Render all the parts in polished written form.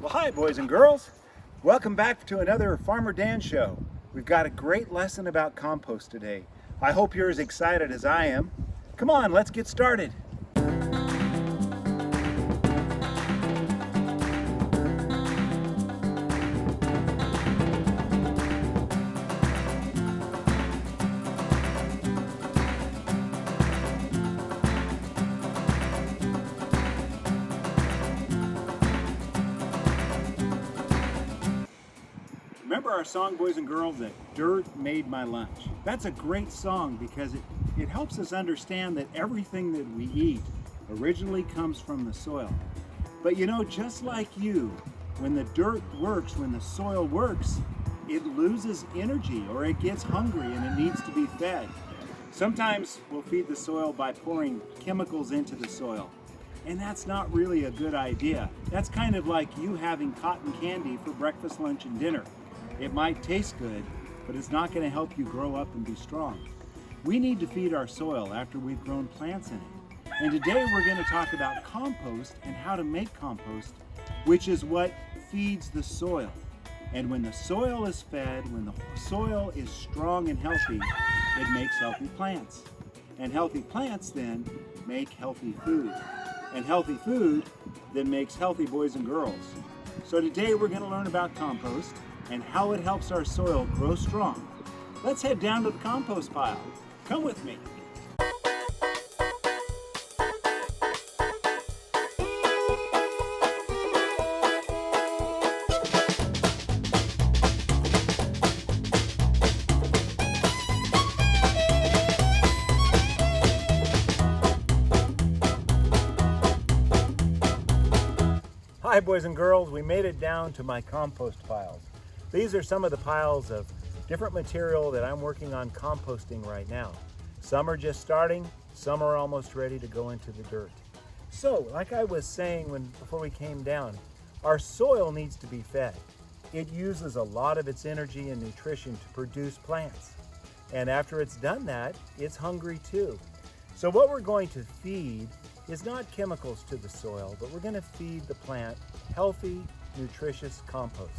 Well, hi, boys and girls. Welcome back to another Farmer Dan show. We've got a great lesson about compost today. I hope you're as excited as I am. Come on, let's get started. Remember our song, boys and girls, that dirt made my lunch? That's a great song because it helps us understand that everything that we eat originally comes from the soil. But you know, just like you, when the dirt works, when the soil works, it loses energy or it gets hungry and it needs to be fed. Sometimes we'll feed the soil by pouring chemicals into the soil. And that's not really a good idea. That's kind of like you having cotton candy for breakfast, lunch, and dinner. It might taste good, but it's not going to help you grow up and be strong. We need to feed our soil after we've grown plants in it. And today we're going to talk about compost and how to make compost, which is what feeds the soil. And when the soil is fed, when the soil is strong and healthy, it makes healthy plants. And healthy plants then make healthy food. And healthy food then makes healthy boys and girls. So today we're going to learn about compost and how it helps our soil grow strong. Let's head down to the compost pile. Come with me. Hi, boys and girls. We made it down to my compost piles. These are some of the piles of different material that I'm working on composting right now. Some are just starting, some are almost ready to go into the dirt. So, like I was saying before we came down, our soil needs to be fed. It uses a lot of its energy and nutrition to produce plants. And after it's done that, it's hungry too. So what we're going to feed is not chemicals to the soil, but we're going to feed the plant healthy, nutritious compost.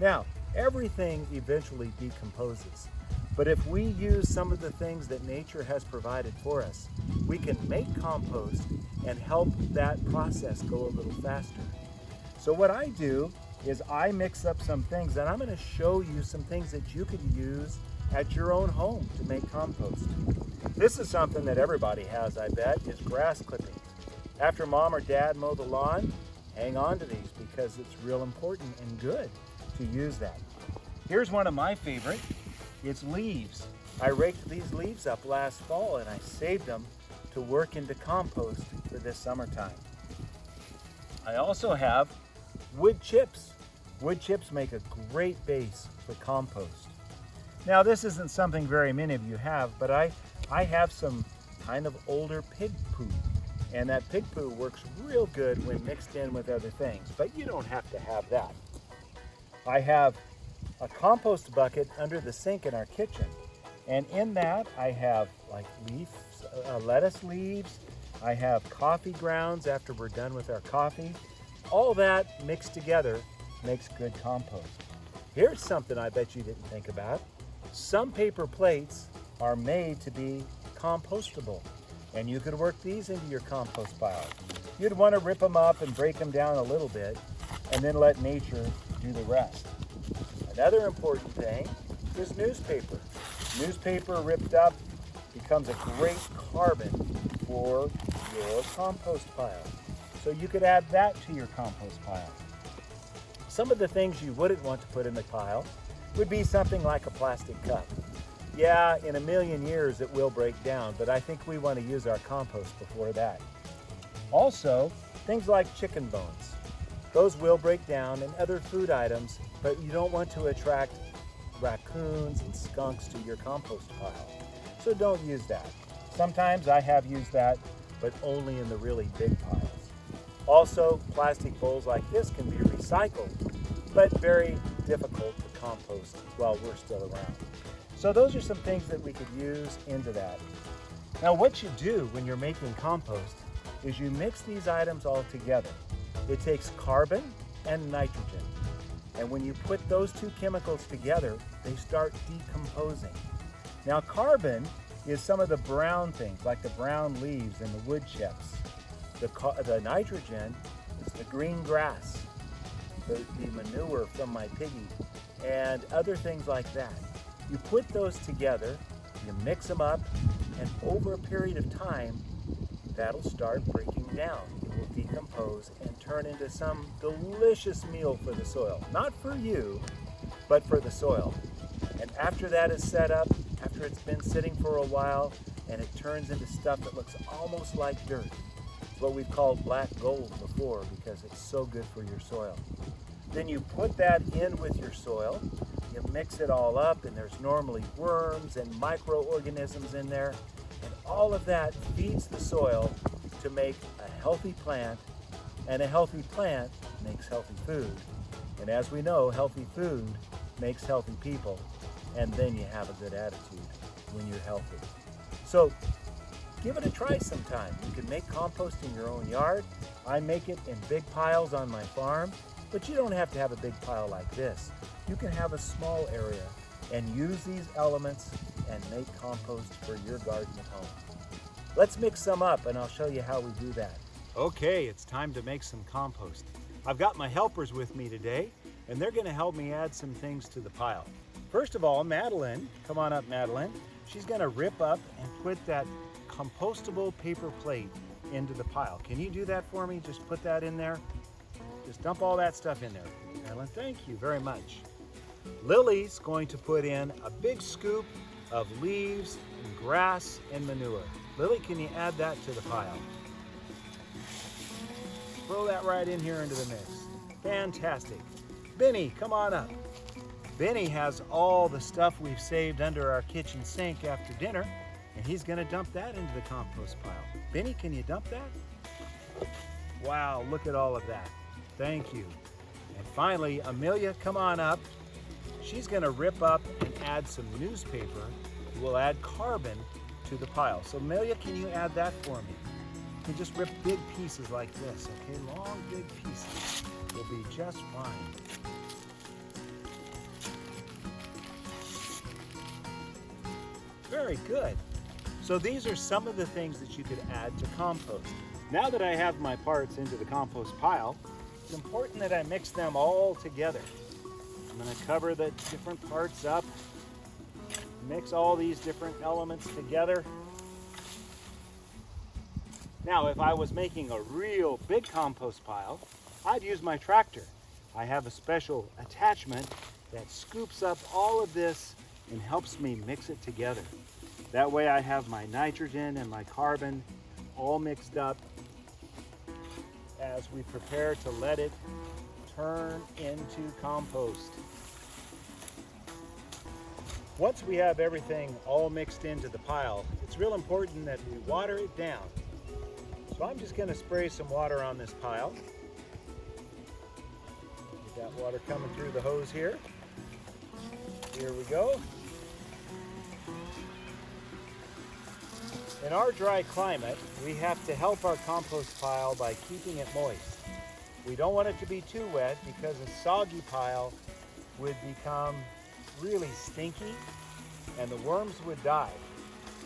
Now, everything eventually decomposes, but if we use some of the things that nature has provided for us, we can make compost and help that process go a little faster. So what I do is I mix up some things, and I'm going to show you some things that you can use at your own home to make compost. This is something that everybody has, I bet, is grass clippings. After mom or dad mow the lawn, hang on to these because it's real important and good to use that. Here's one of my favorite. It's leaves. I raked these leaves up last fall and I saved them to work into compost for this summertime. I also have wood chips. Wood chips make a great base for compost. Now, this isn't something very many of you have, but I have some kind of older pig poo. And that pig poo works real good when mixed in with other things, but you don't have to have that. I have a compost bucket under the sink in our kitchen, and in that I have like lettuce leaves, I have coffee grounds after we're done with our coffee. All that mixed together makes good compost. Here's something I bet you didn't think about. Some paper plates are made to be compostable, and you could work these into your compost pile. You'd want to rip them up and break them down a little bit, and then let nature do the rest. Another important thing is newspaper. Newspaper ripped up becomes a great carbon for your compost pile. So you could add that to your compost pile. Some of the things you wouldn't want to put in the pile would be something like a plastic cup. Yeah, in a million years it will break down, but I think we want to use our compost before that. Also, things like chicken bones. Those will break down, and other food items, but you don't want to attract raccoons and skunks to your compost pile. So don't use that. Sometimes I have used that, but only in the really big piles. Also, plastic bowls like this can be recycled, but very difficult to compost while we're still around. So those are some things that we could use into that. Now what you do when you're making compost is you mix these items all together. It takes carbon and nitrogen. And when you put those two chemicals together, they start decomposing. Now carbon is some of the brown things, like the brown leaves and the wood chips. The nitrogen is the green grass, the manure from my piggy, and other things like that. You put those together, you mix them up, and over a period of time, that'll start breaking down. It will decompose and turn into some delicious meal for the soil. Not for you, but for the soil. And after that is set up, after it's been sitting for a while, and it turns into stuff that looks almost like dirt. It's what we've called black gold before because it's so good for your soil. Then you put that in with your soil, you mix it all up, and there's normally worms and microorganisms in there, and all of that feeds the soil to make a healthy plant, and a healthy plant makes healthy food. And as we know, healthy food makes healthy people, and then you have a good attitude when you're healthy. So give it a try sometime. You can make compost in your own yard. I make it in big piles on my farm, but you don't have to have a big pile like this. You can have a small area and use these elements and make compost for your garden at home. Let's mix some up and I'll show you how we do that. Okay, it's time to make some compost. I've got my helpers with me today, and they're gonna help me add some things to the pile. First of all, Madeline, come on up, Madeline. She's gonna rip up and put that compostable paper plate into the pile. Can you do that for me? Just put that in there. Just dump all that stuff in there. Madeline, thank you very much. Lily's going to put in a big scoop of leaves and grass and manure. Lily, can you add that to the pile? Throw that right in here into the mix. Fantastic. Benny, come on up. Benny has all the stuff we've saved under our kitchen sink after dinner, and he's gonna dump that into the compost pile. Benny, can you dump that? Wow, look at all of that. Thank you. And finally, Amelia, come on up. She's gonna rip up and add some newspaper. We'll add carbon to the pile. So Amelia, can you add that for me? You can just rip big pieces like this, okay? Long, big pieces will be just fine. Very good. So these are some of the things that you could add to compost. Now that I have my parts into the compost pile, it's important that I mix them all together. I'm going to cover the different parts up, mix all these different elements together. Now, if I was making a real big compost pile, I'd use my tractor. I have a special attachment that scoops up all of this and helps me mix it together. That way I have my nitrogen and my carbon all mixed up as we prepare to let it turn into compost. Once we have everything all mixed into the pile, it's real important that we water it down. So I'm just going to spray some water on this pile. Get that water coming through the hose here. Here we go. In our dry climate, we have to help our compost pile by keeping it moist. We don't want it to be too wet because a soggy pile would become really stinky and the worms would die.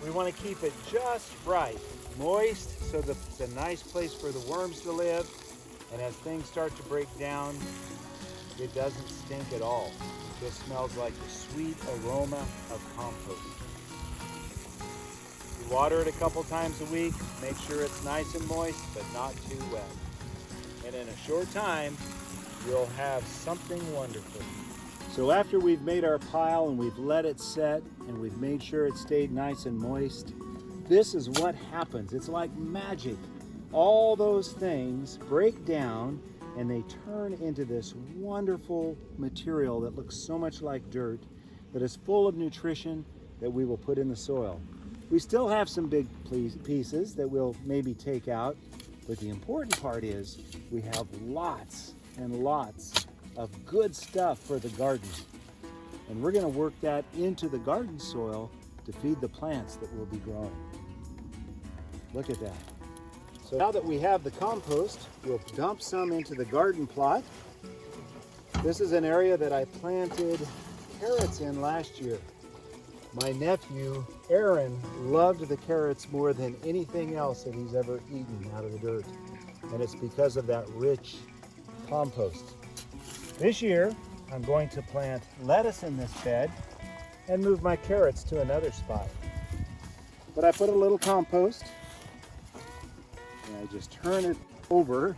We want to keep it just right, moist, so that it's a nice place for the worms to live, and as things start to break down, it doesn't stink at all. It just smells like the sweet aroma of compost. You water it a couple times a week, make sure it's nice and moist, but not too wet. And in a short time, you'll have something wonderful. So after we've made our pile and we've let it set and we've made sure it stayed nice and moist, this is what happens. It's like magic. All those things break down and they turn into this wonderful material that looks so much like dirt, that is full of nutrition that we will put in the soil. We still have some big pieces that we'll maybe take out, but the important part is we have lots and lots of good stuff for the garden. And we're going to work that into the garden soil to feed the plants that will be growing. Look at that. So now that we have the compost, we'll dump some into the garden plot. This is an area that I planted carrots in last year. My nephew, Aaron, loved the carrots more than anything else that he's ever eaten out of the dirt. And it's because of that rich compost. This year, I'm going to plant lettuce in this bed and move my carrots to another spot. But I put a little compost and I just turn it over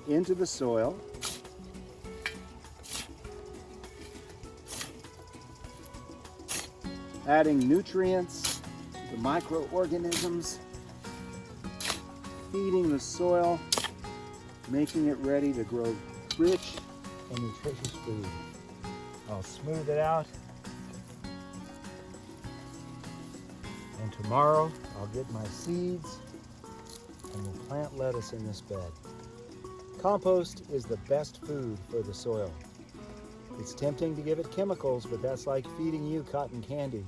into the soil. Adding nutrients to the microorganisms, feeding the soil, making it ready to grow rich and nutritious food. I'll smooth it out, and tomorrow I'll get my seeds and we'll plant lettuce in this bed. Compost is the best food for the soil. It's tempting to give it chemicals, but that's like feeding you cotton candy.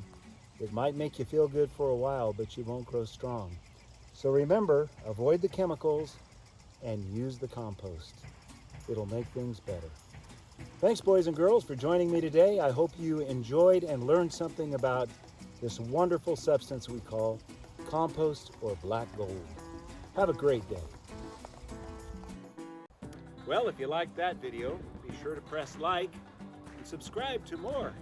It might make you feel good for a while, but you won't grow strong. So remember, avoid the chemicals and use the compost. It'll make things better. Thanks, boys and girls, for joining me today. I hope you enjoyed and learned something about this wonderful substance we call compost or black gold. Have a great day. Well, if you liked that video, be sure to press like and subscribe to more